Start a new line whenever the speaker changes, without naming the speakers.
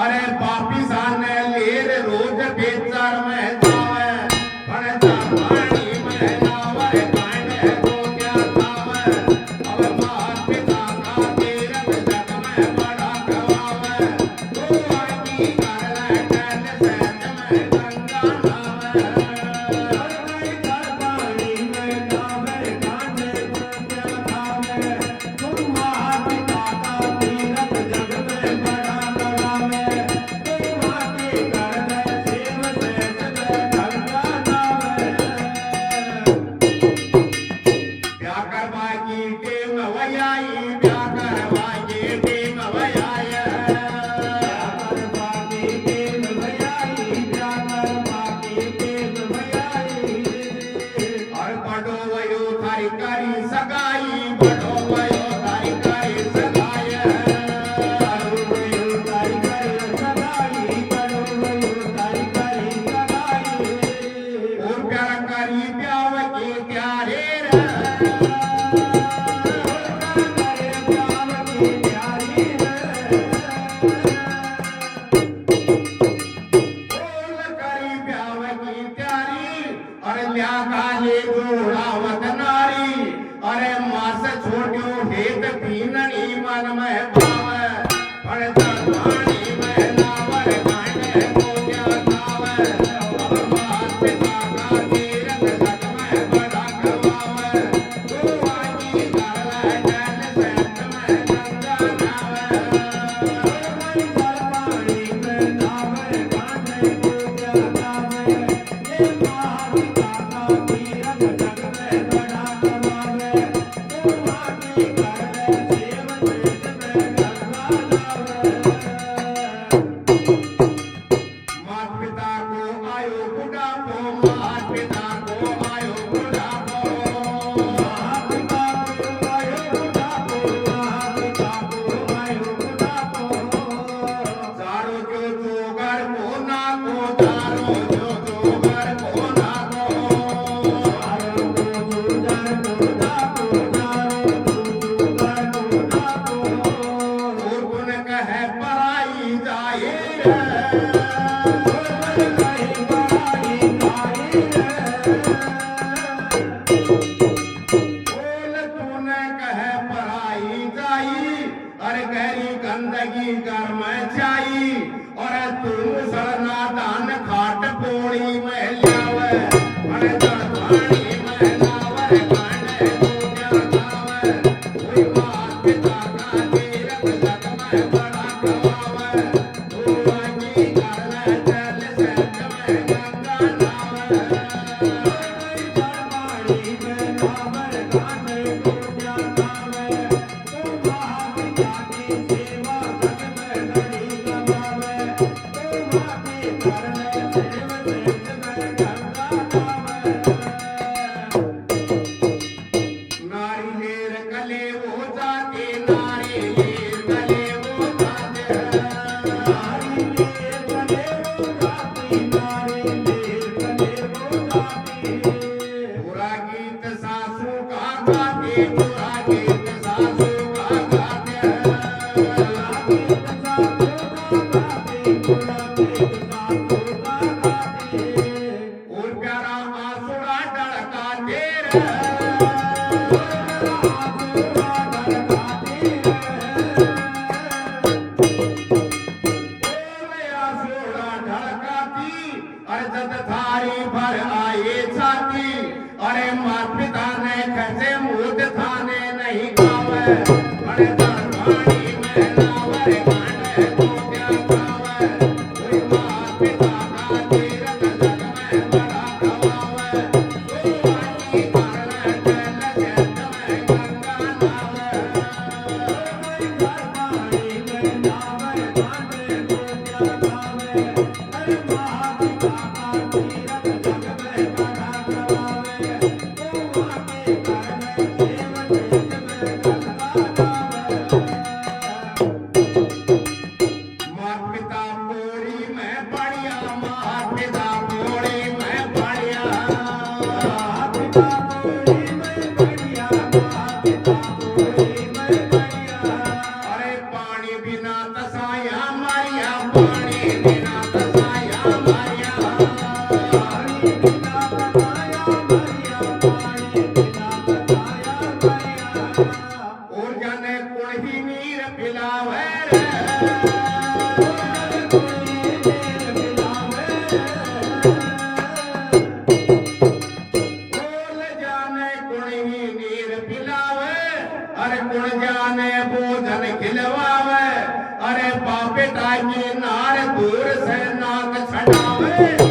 अरे पापी साने लेर रोज बेचार में जावे पण पानी में नावर कांडे को क्या खावे अब मात पिता का तीरथ जग में बड़ा गवावे तो आईनी कर ले टल सच में गंगा नावे हर कर पानी में नावर कांडे को क्या खावे तुम मात पिता का तीरथ जग में बड़ा गवावे तो आईनी कर ले सेव सच में गंगा नावे व्याकर बागी टेम वयाई व्याकर बागी टेम वयाय व्याकर बागी टेम वयाई व्याकर बागी टेम वयाई और बड़ो वयो थारी करी सगाई बड़ो वयो थारी करी सगाई बड़ो वयो थारी करी सगाई बड़ो वयो थारी करी सगाई और प्यारा करी प्याव के प्यारे अरे मास छोड़ो हेत पीननी मन में भावे पण पानी में नावर कांडे को क्या खावे अब मात पिता का तीरथ जग में बड़ा गवावे तो आईनी कर ले टल सच में गंगा नावे कर पानी में नावर कांडे को क्या खावे ये मात पिता का तीरथ जग में बड़ा गवावे तो आईनी कर ले सेव सच में गंगा नावे मात पिता को आयो बुढ़ापो मात पिता को आयो बुढ़ापो मात पिता को आयो बुढ़ापो मात पिता को आयो बुढ़ापो चारो जो जोगर को ना को चारो जो जोगर को ना को चारो जो जोगर को ना को चारो जो जोगर को ना को और गुण कहे पराई जाए अरे गहरी गंदगी घर में जाई और तुम सरना दान खाट पोड़ी में लावे अरे पानी में नावर कांडे को क्या खावे कोई मात पिता का तीरथ जग में बड़ा गवावे तो आईनी कर ले टल सच में गंगा नावे पानी में नावर कांडे को क्या खावे तो मात पिता की सेवा जग में बड़ी गवावे तो आईनी कर ले सेव सच में गंगा नावे नारी लेर कले वो जाते नारी लेर कले वो जाते नारी लेर कले वो जाते नारी लेर कले वो जाते बुरा गीत सासू का गाते बुरा गीत सासू का गाते बुरा गीत सासू का गाते बुरा गीत सासू का गाते और प्यारा आसुड़ा ढड़काते अरे मात पिता ने खसे मुद थाने नहीं खावे अरे पानी में नावर कांडे को क्या खावे कोई मात पिता का तीरथ जग में बड़ा गवावे तो आईनी कर ले टल सच में गंगा नावे कर पानी में नावर कांडे को क्या खावे अरे मात पिता का तीरथ जग में बड़ा गवावे तो आईनी कर ले सेव सच में गंगा नावे मात पिता पोड़ी में बढ़िया मात पिता पोड़ी में बढ़िया मात पिता पोड़ी में बढ़िया मात पिता पोड़ी में बढ़िया अरे पानी बिना तसाया मारिया पाणी बिना कसाया मारिया और जाने कोण ही नीर पिलावे बोल जाने कोण ही नीर पिलावे अरे कोण जाने भोजन खिलवावे अरे बापे टाइम नार दूर से नाक छड़ावे